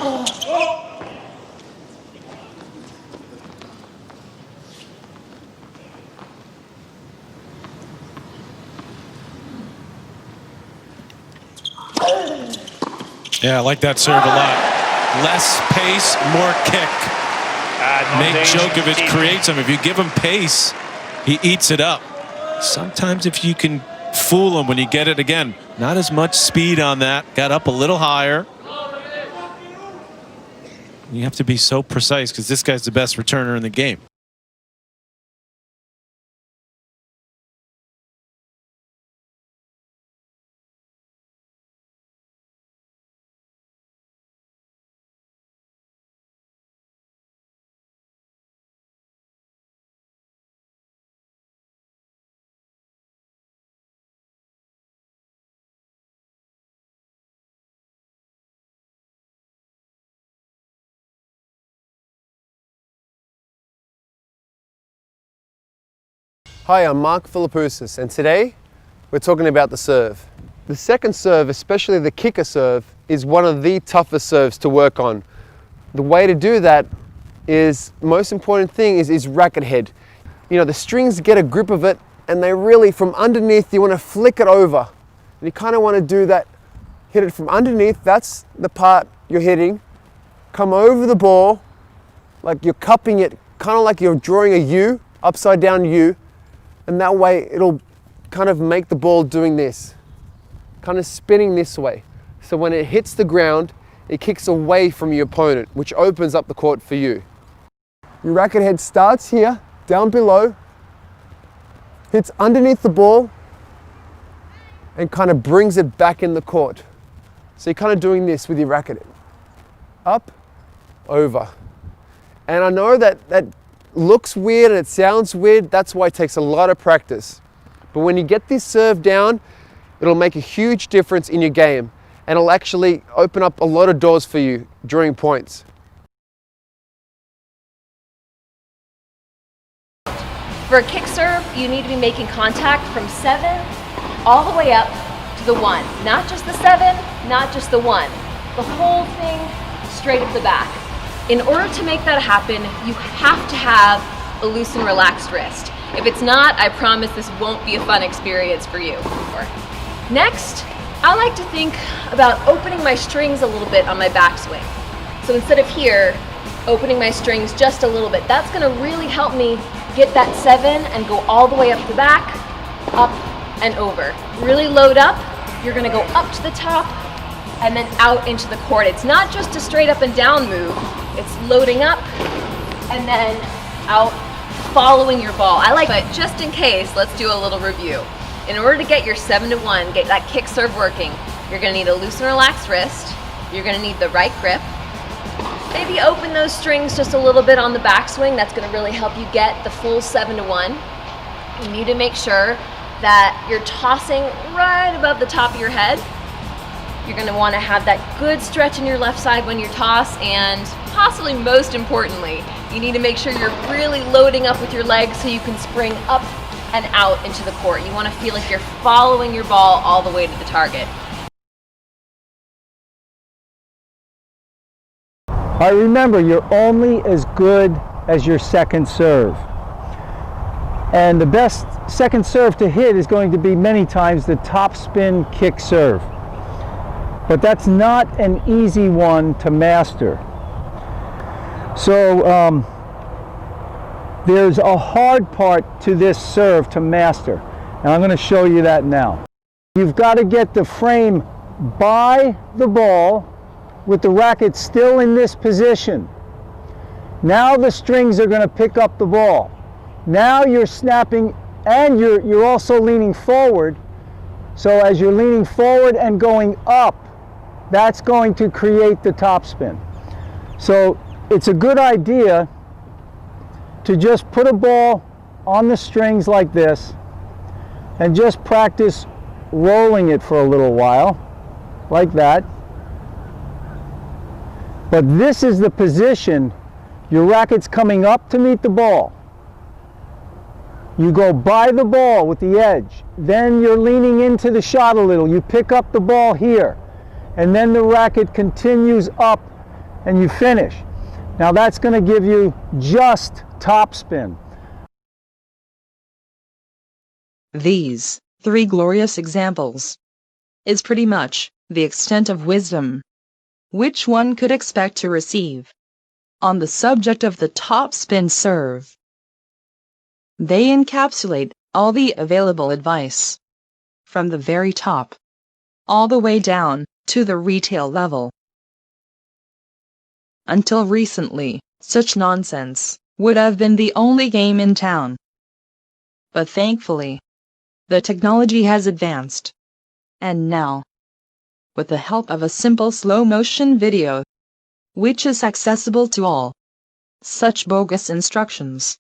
Yeah, I like that serve a lot. Less pace, more kick. Nate Djokovic creates him. If you give him pace, he eats it up. Sometimes if you can fool him when you get it again, not as much speed on that. Got up a little higher. You have to be so precise because this guy's the best returner in the game. Hi, I'm Mark Philippoussis, and today we're talking about the serve. The second serve, especially the kicker serve, is one of the toughest serves to work on. The way to do that is, most important thing is racket head. You know, the strings get a grip of it and they really, from underneath, you want to flick it over. And you kind of want to do that, hit it from underneath, that's the part you're hitting. Come over the ball, like you're cupping it, kind of like you're drawing a U, upside down U. And that way it'll kind of make the ball doing this, kind of spinning this way. So when it hits the ground, it kicks away from your opponent, which opens up the court for you. Your racket head starts here, down below, hits underneath the ball, and kind of brings it back in the court. So you're kind of doing this with your racket. Up, over. And I know that looks weird and it sounds weird. That's why it takes a lot of practice. But when you get this serve down, it'll make a huge difference in your game and it'll actually open up a lot of doors for you during points. For a kick serve, you need to be making contact from 7 all the way up to the 1. Not just the 7, not just the 1. The whole thing straight up the back. In order to make that happen, you have to have a loose and relaxed wrist. If it's not, I promise this won't be a fun experience for you. Next, I like to think about opening my strings a little bit on my backswing. So instead of here, opening my strings just a little bit, that's gonna really help me get that 7 and go all the way up the back, up and over. Really load up, you're gonna go up to the top and then out into the court. It's not just a straight up and down move, it's loading up and then out, following your ball. But just in case, let's do a little review. In order to get your 7-1, get that kick serve working, you're gonna need a loose and relaxed wrist, you're gonna need the right grip, maybe open those strings just a little bit on the backswing. That's gonna really help you get the full 7-1. You need to make sure that you're tossing right above the top of your head. You're gonna wanna have that good stretch in your left side when you toss, and possibly most importantly, you need to make sure you're really loading up with your legs so you can spring up and out into the court. You wanna feel like you're following your ball all the way to the target. All right, remember, you're only as good as your second serve. And the best second serve to hit is going to be many times the top spin kick serve. But that's not an easy one to master. So there's a hard part to this serve to master. And I'm going to show you that now. You've got to get the frame by the ball with the racket still in this position. Now the strings are going to pick up the ball. Now you're snapping and you're also leaning forward. So as you're leaning forward and going up, that's going to create the topspin. So it's a good idea to just put a ball on the strings like this and just practice rolling it for a little while, like that. But this is the position, your racket's coming up to meet the ball. You go by the ball with the edge, then you're leaning into the shot a little, you pick up the ball here, and then the racket continues up and you finish. Now that's going to give you just topspin. These 3 glorious examples is pretty much the extent of wisdom which one could expect to receive on the subject of the topspin serve. They encapsulate all the available advice from the very top all the way down to the retail level. Until recently, such nonsense would have been the only game in town. But thankfully, the technology has advanced, and now, with the help of a simple slow-motion video, which is accessible to all, such bogus instructions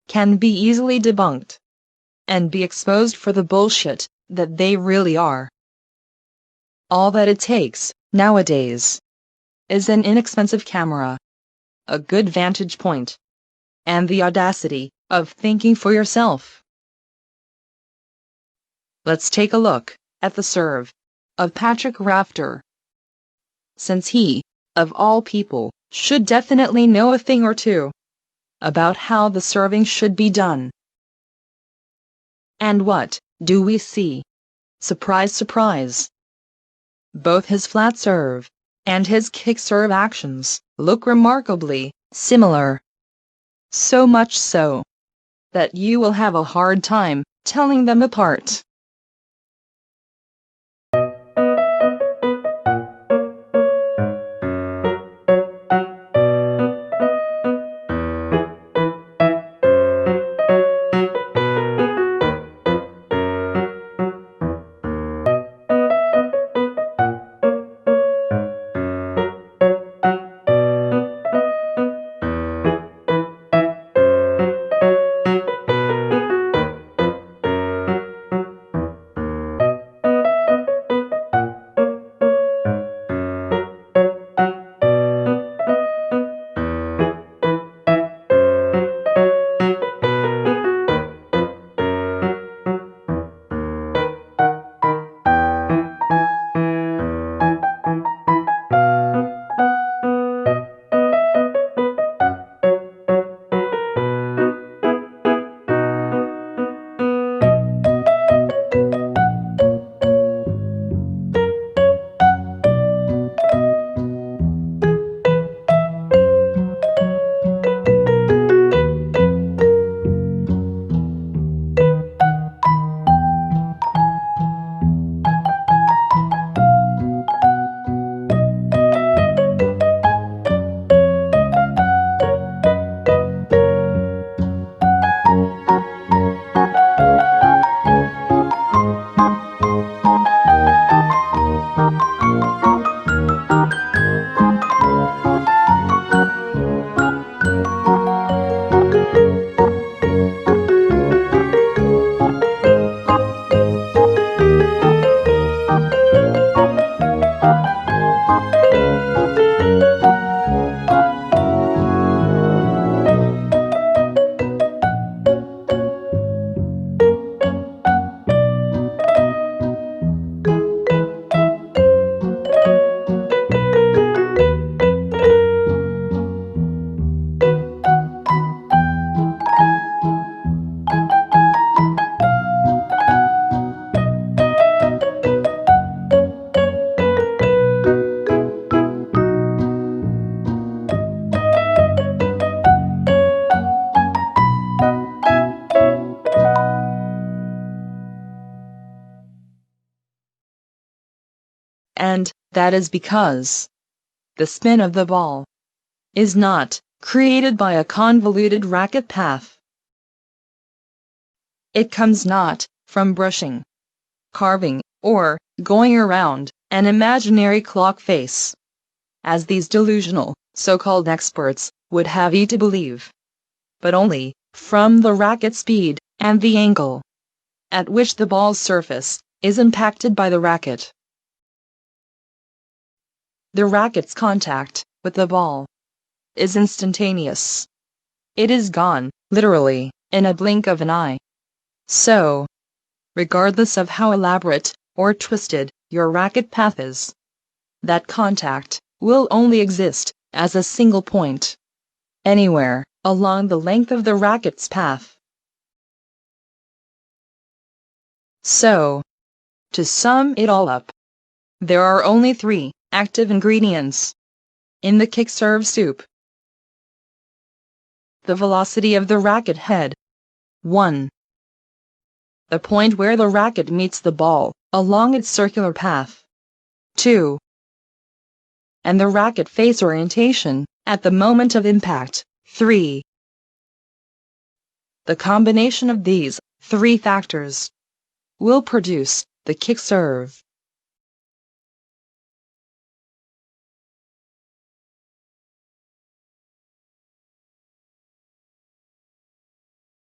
can be easily debunked and be exposed for the bullshit that they really are. All that it takes, nowadays, is an inexpensive camera, a good vantage point, and the audacity of thinking for yourself. Let's take a look at the serve of Patrick Rafter, since he, of all people, should definitely know a thing or two about how the serving should be done. And what do we see? Surprise, surprise. Both his flat serve and his kick serve actions look remarkably similar. So much so that you will have a hard time telling them apart. And that is because the spin of the ball is not created by a convoluted racket path. It comes not from brushing, carving, or going around an imaginary clock face, as these delusional, so-called experts would have you to believe, but only from the racket speed and the angle at which the ball's surface is impacted by the racket. The racket's contact with the ball is instantaneous. It is gone, literally, in a blink of an eye. So, regardless of how elaborate or twisted your racket path is, that contact will only exist as a single point, anywhere along the length of the racket's path. So, to sum it all up, there are only 3 active ingredients in the kick serve soup. The velocity of the racket head. 1. The point where the racket meets the ball along its circular path. 2. And the racket face orientation at the moment of impact. 3. The combination of these 3 factors will produce the kick serve.